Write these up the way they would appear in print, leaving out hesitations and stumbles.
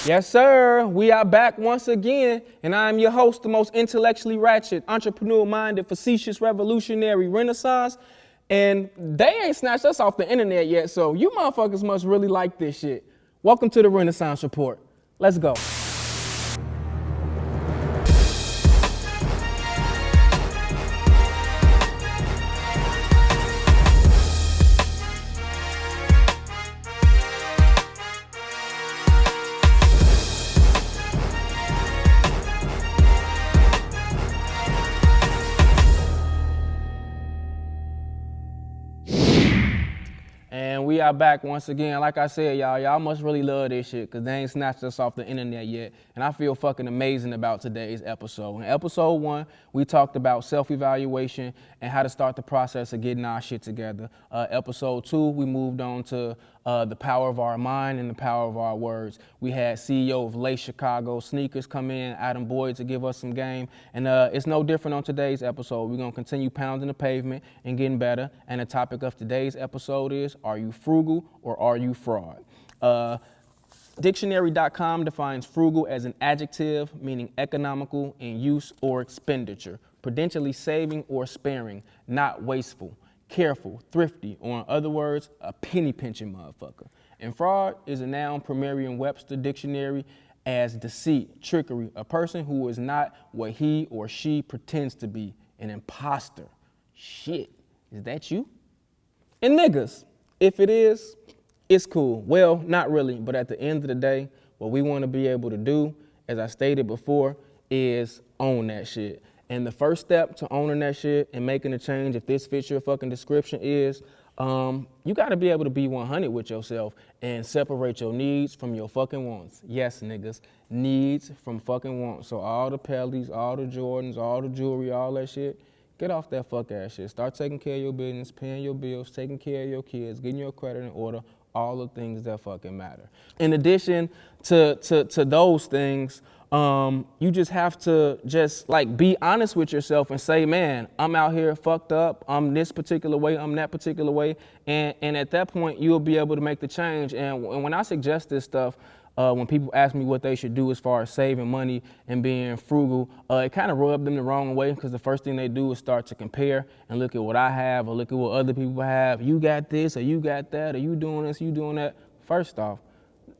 Yes, sir. We are back once again, and I am your host, the most intellectually ratchet, entrepreneur-minded, facetious, revolutionary Renaissance. And they ain't snatched us off the internet yet, so you motherfuckers must really like this shit. Welcome to the Renaissance Report. Let's go. And we are back once again. Like I said, y'all must really love this shit because they ain't snatched us off the internet yet. And I feel fucking amazing about today's episode. In episode 1, we talked about self-evaluation and how to start the process of getting our shit together. Episode 2, we moved on to the power of our mind and the power of our words. We had CEO of Lay Chicago Sneakers come in, Adam Boyd, to give us some game. And it's no different on today's episode. We're going to continue pounding the pavement and getting better. And the topic of today's episode is, are you frugal or are you fraud? Dictionary.com defines frugal as an adjective meaning economical in use or expenditure, prudentially saving or sparing, not wasteful, careful, thrifty, or in other words, a penny pinching motherfucker. And fraud is a noun per Merriam-Webster dictionary as deceit, trickery, a person who is not what he or she pretends to be, an imposter. Shit, is that you? And niggas, if it is, it's cool. Well, not really, but at the end of the day, what we want to be able to do, as I stated before, is own that shit. And the first step to owning that shit and making a change, if this fits your fucking description, is you got to be able to be 100 with yourself and separate your needs from your fucking wants. Yes, niggas, needs from fucking wants. So all the Pellies, all the Jordans, all the jewelry, all that shit, get off that fuck ass shit. Start taking care of your business, paying your bills, taking care of your kids, getting your credit in order, all the things that fucking matter. In addition to those things, you just have to just like be honest with yourself and say, man, I'm out here fucked up. I'm this particular way. I'm that particular way. And at that point, you'll be able to make the change. And when I suggest this stuff, when people ask me what they should do as far as saving money and being frugal, it kind of rubbed them the wrong way because the first thing they do is start to compare and look at what I have or look at what other people have. You got this or you got that or you doing this, you doing that. First off,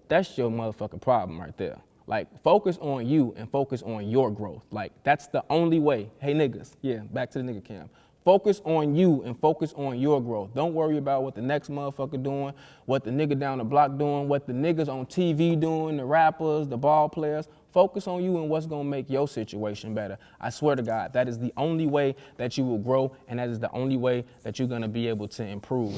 that's your motherfucking problem right there. Like, focus on you and focus on your growth. Like, that's the only way. Hey, niggas. Yeah, back to the nigga cam. Focus on you and focus on your growth. Don't worry about what the next motherfucker doing, what the nigga down the block doing, what the niggas on TV doing, the rappers, the ball players. Focus on you and what's gonna make your situation better. I swear to God, that is the only way that you will grow, and that is the only way that you're gonna be able to improve.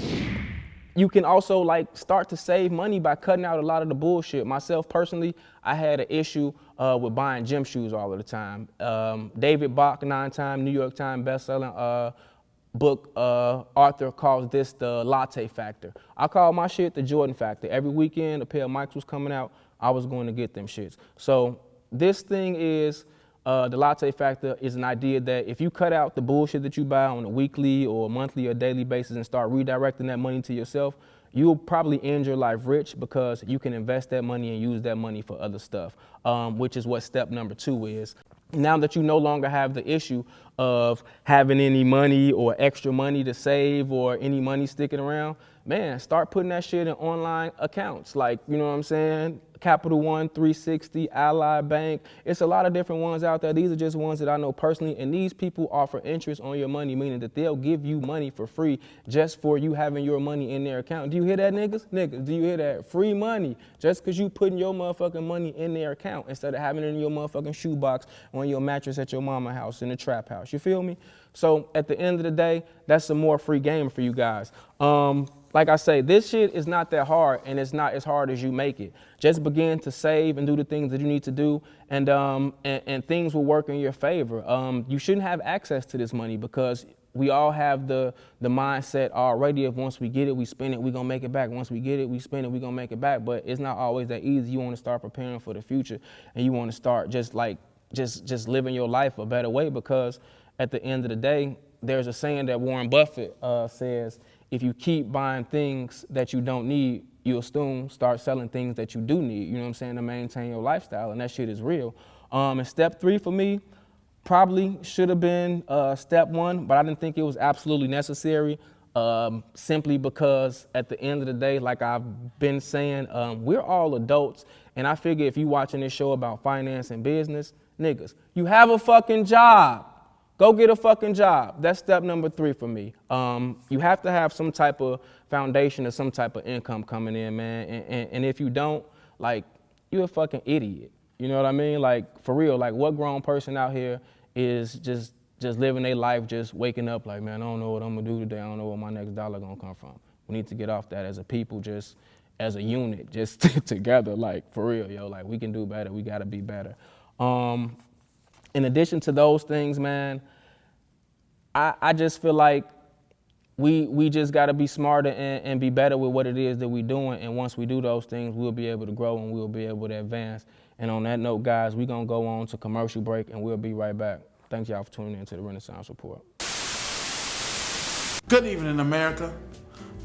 You can also like start to save money by cutting out a lot of the bullshit. Myself personally, I had an issue with buying gym shoes all of the time. David Bach, 9-time New York Times bestselling book author, calls this the latte factor. I call my shit the Jordan factor. Every weekend a pair of Mikes was coming out, I was going to get them shits. So this thing is, the latte factor is an idea that if you cut out the bullshit that you buy on a weekly or monthly or daily basis and start redirecting that money to yourself, you'll probably end your life rich because you can invest that money and use that money for other stuff, which is what step number 2 is. Now that you no longer have the issue of having any money or extra money to save or any money sticking around, man, start putting that shit in online accounts. Like, you know what I'm saying? Capital One, 360, Ally Bank. It's a lot of different ones out there. These are just ones that I know personally, and these people offer interest on your money, meaning that they'll give you money for free just for you having your money in their account. Do you hear that, niggas? Niggas, do you hear that? Free money, just because you putting your motherfucking money in their account instead of having it in your motherfucking shoebox on your mattress at your mama house in the trap house. You feel me? So at the end of the day, that's some more free game for you guys. Like I say, this shit is not that hard, and it's not as hard as you make it. Just begin to save and do the things that you need to do, and things will work in your favor. You shouldn't have access to this money because we all have the mindset already of once we get it, we spend it, we're going to make it back. Once we get it, we spend it, we're going to make it back. But it's not always that easy. You want to start preparing for the future, and you want to start just living your life a better way, because at the end of the day, there's a saying that Warren Buffett says, if you keep buying things that you don't need, you'll soon start selling things that you do need, you know what I'm saying, to maintain your lifestyle, and that shit is real. And step 3 for me probably should have been step 1, but I didn't think it was absolutely necessary, simply because at the end of the day, like I've been saying, we're all adults, and I figure if you watching this show about finance and business, niggas, you have a fucking job. Go get a fucking job. That's step number 3 for me. You have to have some type of foundation or some type of income coming in, man. And if you don't, like, you're a fucking idiot. You know what I mean? Like, for real, like, what grown person out here is just living their life, just waking up like, man, I don't know what I'm gonna do today. I don't know where my next dollar gonna come from. We need to get off that as a people, just as a unit, just together, like, for real, yo. Like, we can do better. We gotta be better. In addition to those things, man, I just feel like we just got to be smarter and be better with what it is that we're doing. And once we do those things, we'll be able to grow and we'll be able to advance. And on that note, guys, we're going to go on to commercial break and we'll be right back. Thanks, y'all, for tuning in to the Renaissance Report. Good evening, America.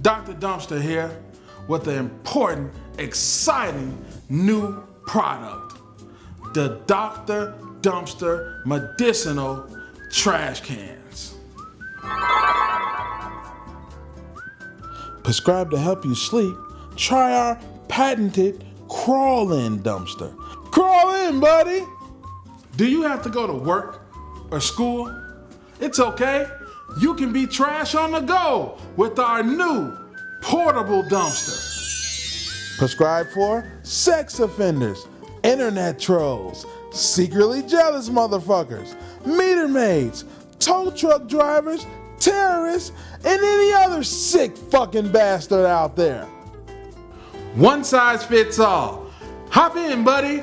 Dr. Dumpster here with an important, exciting new product. The Dr. Dumpster Medicinal Trash Cans. Prescribed to help you sleep, try our patented crawl-in dumpster. Crawl in, buddy! Do you have to go to work or school? It's okay. You can be trash on the go with our new portable dumpster. Prescribed for sex offenders, internet trolls, secretly jealous motherfuckers, meter maids, tow truck drivers, terrorists, and any other sick fucking bastard out there. One size fits all. Hop in, buddy.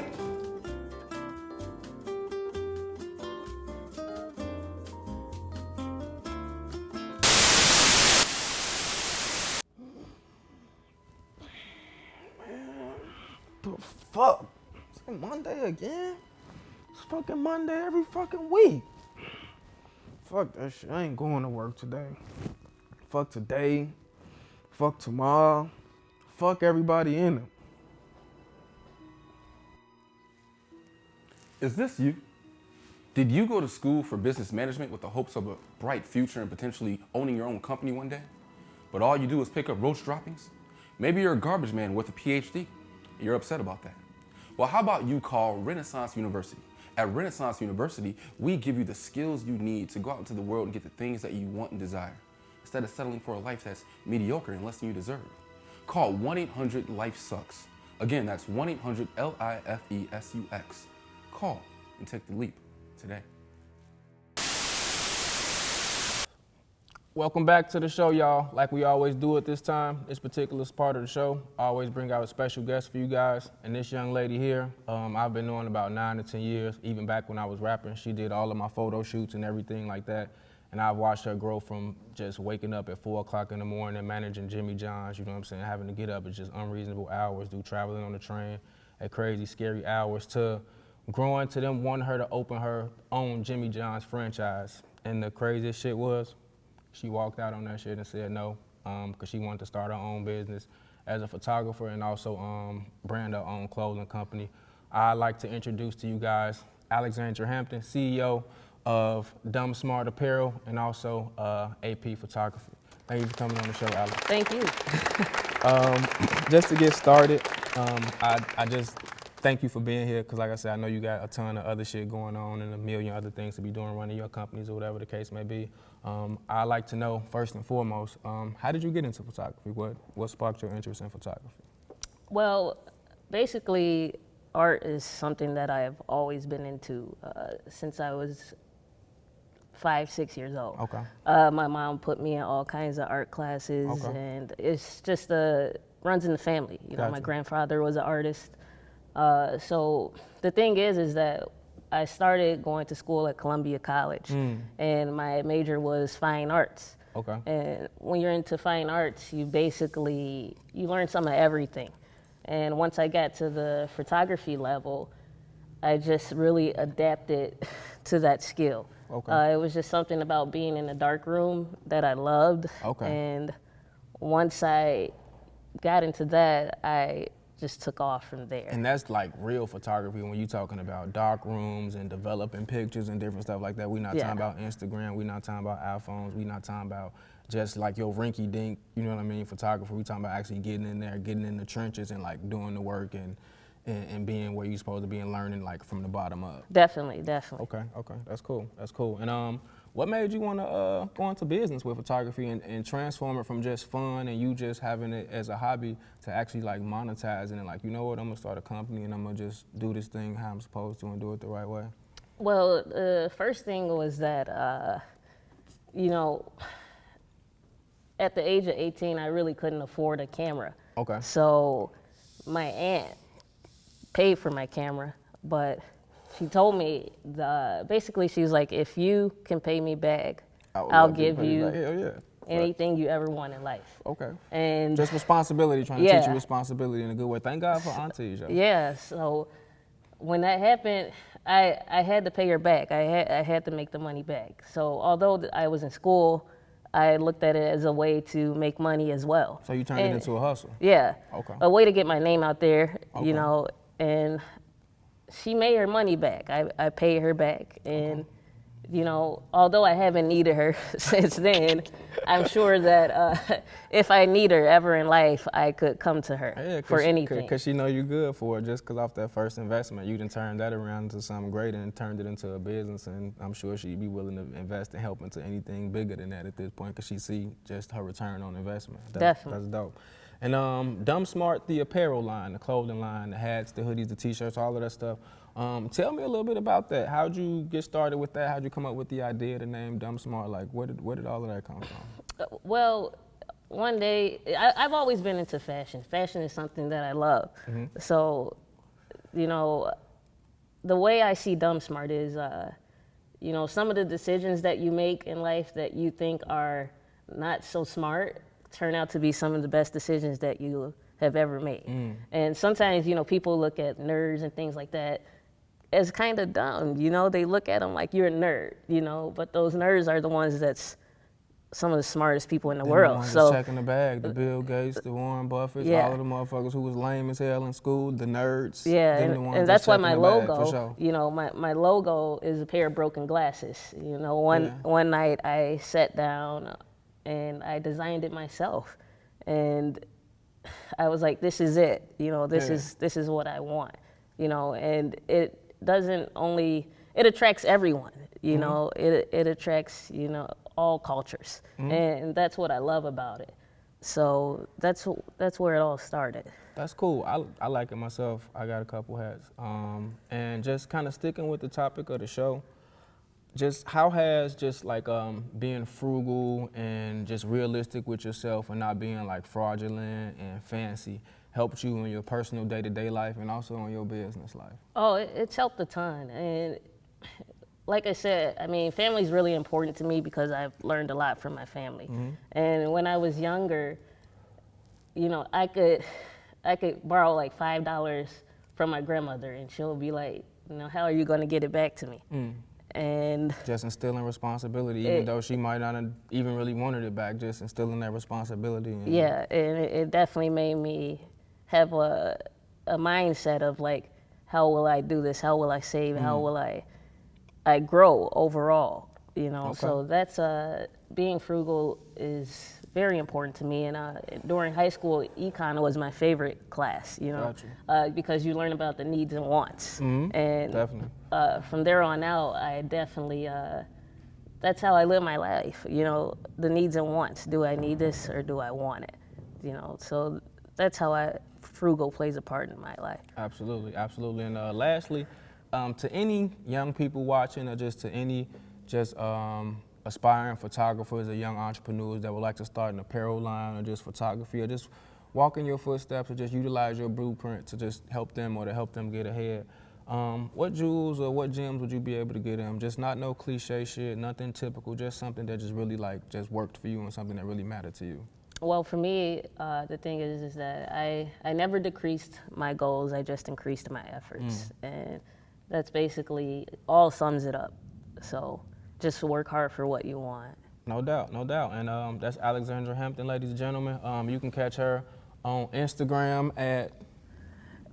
Fuck. It's like Monday again? It's fucking Monday every fucking week. Fuck that shit. I ain't going to work today. Fuck today. Fuck tomorrow. Fuck everybody in it. Is this you? Did you go to school for business management with the hopes of a bright future and potentially owning your own company one day? But all you do is pick up roach droppings? Maybe you're a garbage man with a PhD. You're upset about that. Well, how about you call Renaissance University? At Renaissance University, we give you the skills you need to go out into the world and get the things that you want and desire, instead of settling for a life that's mediocre and less than you deserve. Call 1-800-LIFE-SUCKS. Again, that's 1-800-LIFESUX. Call and take the leap today. Welcome back to the show, y'all. Like we always do at this time, this particular part of the show, I always bring out a special guest for you guys. And this young lady here, I've been knowing about 9 to 10 years, even back when I was rapping. She did all of my photo shoots and everything like that. And I've watched her grow from just waking up at 4 o'clock in the morning, managing Jimmy John's, you know what I'm saying, having to get up at just unreasonable hours, traveling on the train at crazy, scary hours, to growing to them wanting her to open her own Jimmy John's franchise. And the craziest shit was, she walked out on that shit and said no, because she wanted to start her own business as a photographer and also brand her own clothing company. I'd like to introduce to you guys Alexandra Hampton, CEO of Dumb Smart Apparel and also AP Photography. Thank you for coming on the show, Alex. Thank you. Just to get started, I just thank you for being here, because like I said, I know you got a ton of other shit going on and a million other things to be doing, running your companies or whatever the case may be. I'd like to know, first and foremost, how did you get into photography? What sparked your interest in photography? Well, basically, art is something that I've always been into since I was 5, 6 years old. Okay. My mom put me in all kinds of art classes, Okay. and it's just runs in the family. You know, Gotcha. my grandfather was an artist. So the thing is that I started going to school at Columbia College, and my major was fine arts. Okay. And when you're into fine arts, you learn some of everything. And once I got to the photography level, I just really adapted to that skill. Okay. It was just something about being in a dark room that I loved. Okay. And once I got into that, I just took off from there. And that's like real photography when you're talking about dark rooms and developing pictures and different stuff like that. We're not Yeah. talking about Instagram. We're not talking about iPhones. We're not talking about just like your rinky dink, you know what I mean, photography. We're talking about actually getting in there, getting in the trenches and like doing the work and being where you're supposed to be and learning like from the bottom up. Definitely. Okay, that's cool. And what made you want to go into business with photography and transform it from just fun and you just having it as a hobby to actually like monetizing it? Like, you know what, I'm gonna start a company and I'm gonna just do this thing how I'm supposed to and do it the right way. Well, the first thing was that, you know, at the age of 18, I really couldn't afford a camera. Okay. So my aunt paid for my camera, but she told me, basically she was like, if you can pay me back, I'll give you Hell yeah. anything you ever want in life. Okay. And Just responsibility, trying to Yeah. teach you responsibility in a good way. Thank God for aunties, yo. yeah, so when that happened, I had to pay her back. I had to make the money back. So although I was in school, I looked at it as a way to make money as well. So you turned it into a hustle. Yeah. Okay. A way to get my name out there, Okay. you know, and she made her money back. I paid her back. And, you know, although I haven't needed her since then, I'm sure that if I need her ever in life, I could come to her for anything. Because she know you good for it. Just because off that first investment, you done turned that around into something great and turned it into a business. And I'm sure she'd be willing to invest and help into anything bigger than that at this point because she see just her return on investment. Definitely. That's dope. And Dumb Smart, the apparel line, the clothing line, the hats, the hoodies, the t-shirts, all of that stuff. Tell me a little bit about that. How'd you get started with that? How'd you come up with the idea, the name Dumb Smart? Like, where did all of that come from? Well, one day, I've always been into fashion. Fashion is something that I love. So, you know, the way I see Dumb Smart is, you know, some of the decisions that you make in life that you think are not so smart turn out to be some of the best decisions that you have ever made. And sometimes, you know, people look at nerds and things like that as kind of dumb, you know, they look at them like you're a nerd, you know, but those nerds are the ones that's some of the smartest people in the world. The ones So checking the bag, the Bill Gates, the Warren Buffetts, Yeah. all of the motherfuckers who was lame as hell in school, the nerds. yeah, them the ones and that's why checking my the bag, logo, for sure. you know, my logo is a pair of broken glasses. You know, one night I sat down and I designed it myself, and I was like, this is it. You know, this is what I want. You know, and it attracts everyone. You know, it attracts, you know, all cultures, and that's what I love about it. So that's where it all started. That's cool. I like it myself. I got a couple hats. And just kind of sticking with the topic of the show, just how has just like being frugal and just realistic with yourself and not being like fraudulent and fancy helped you in your personal day-to-day life and also in your business life? Oh, it's helped a ton. And like I said, I mean, family's really important to me because I've learned a lot from my family. And when I was younger, you know, I could borrow like $5 from my grandmother and she'll be like, you know, how are you going to get it back to me? And just instilling responsibility, even though she might not have even really wanted it back, just instilling that responsibility. And yeah, and it definitely made me have a mindset of like, how will I do this? How will I save? How will I grow overall? You know, so that's being frugal is very important to me. And during high school, econ was my favorite class. You know, because you learn about the needs and wants. And definitely. From there on out, I definitely that's how I live my life. You know, the needs and wants. Do I need this or do I want it? You know, so that's how frugal plays a part in my life. Absolutely, absolutely. And lastly, to any young people watching or just to any aspiring photographers or young entrepreneurs that would like to start an apparel line or just photography or just walk in your footsteps or just utilize your blueprint to just help them or to help them get ahead, what jewels or what gems would you be able to get them? Just not no cliche shit, nothing typical, just something that just really like just worked for you and something that really mattered to you. Well, for me, the thing is that I never decreased my goals. I just increased my efforts, and that's basically all sums it up. So just work hard for what you want. No doubt, no doubt. And that's Alexandra Hampton, ladies and gentlemen. You can catch her On Instagram at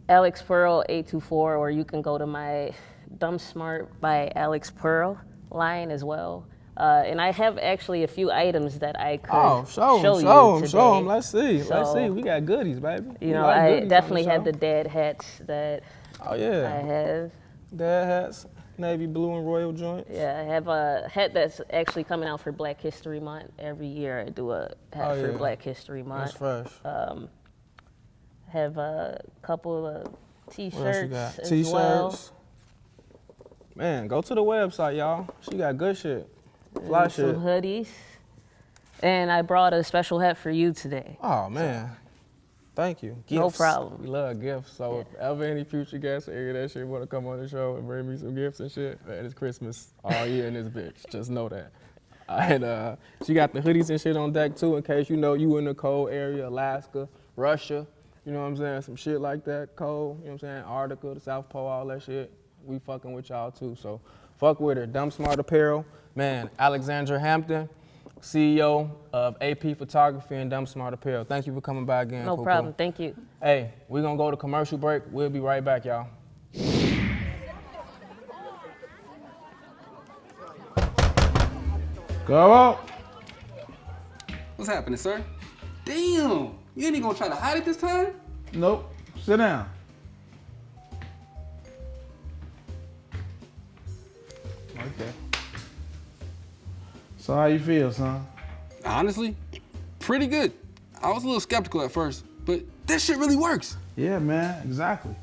Alex Pearl 824, or you can go to my Dumb Smart by Alex Pearl line as well. And I have actually a few items that I could show you today. show them. Let's see. So, We got goodies, baby. You know, I definitely have the dad hats that Oh yeah. I have. Dad hats, navy blue and royal joints. Yeah, I have a hat that's actually coming out for Black History Month. Every year I do a hat for Black History Month. That's fresh. Have a couple of What else you t-shirts got? as T-shirts. well. Man, go to the website, y'all. She got good shit. Fly And shit. some hoodies. And I brought a special hat for you today. Oh man. Thank you. Gifts. No problem. We love gifts. So if ever any future guests or any of that shit want to come on the show and bring me some gifts and shit, man, it's Christmas all year in this bitch. Just know that. And she got the hoodies and shit on deck too, in case you know you in the cold area, Alaska, Russia, you know what I'm saying, some shit like that, cold, you know what I'm saying, Antarctica, the South Pole, all that shit. We fucking with y'all too, so fuck with her. Dumb Smart Apparel, man, Alexandra Hampton, CEO of AP Photography and Dumb Smart Apparel. Thank you for coming by again. No problem, thank you. Hey, we're gonna go to commercial break. We'll be right back, y'all. Go up. What's happening, sir? Damn, you ain't even gonna try to hide it this time? Nope. Sit down. Okay. So how you feel, son? Honestly, pretty good. I was a little skeptical at first, but this shit really works. Yeah, man, exactly.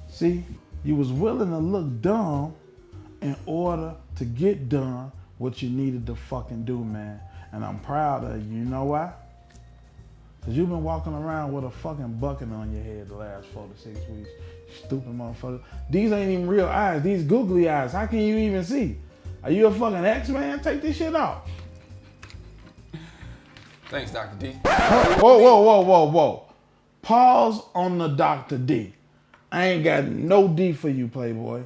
See, you was willing to look dumb in order to get done what you needed to fucking do, man. And I'm proud of you. You know why? Because you've been walking around with a fucking bucket on your head the last 4 to 6 weeks. Stupid motherfucker. These ain't even real eyes. These googly eyes. How can you even see? Are you a fucking X-Man? Take this shit off. Thanks, Dr. D. Whoa. Pause on the Dr. D. I ain't got no D for you, Playboy.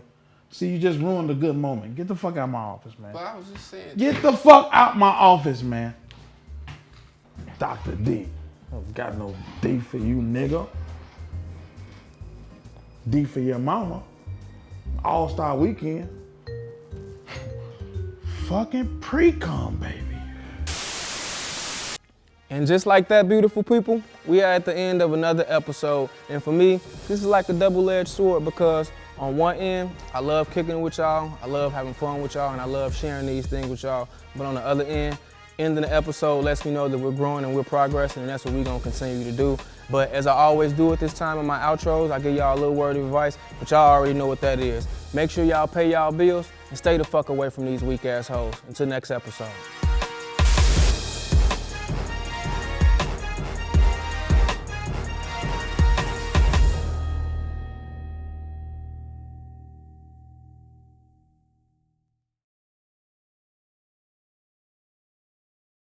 See, you just ruined a good moment. Get the fuck out of my office, man. But I was just saying. Get the fuck out my office, man. Dr. D. I got no D for you, nigga. D for your mama. All-Star Weekend. Fucking pre-com, baby. And just like that, beautiful people, we are at the end of another episode. And for me, this is like a double-edged sword because on one end, I love kicking it with y'all, I love having fun with y'all, and I love sharing these things with y'all. But on the other end, ending the episode lets me know that we're growing and we're progressing, and that's what we're gonna continue to do. But as I always do at this time in my outros, I give y'all a little word of advice, but y'all already know what that is. Make sure y'all pay y'all bills and stay the fuck away from these weak assholes. Until next episode.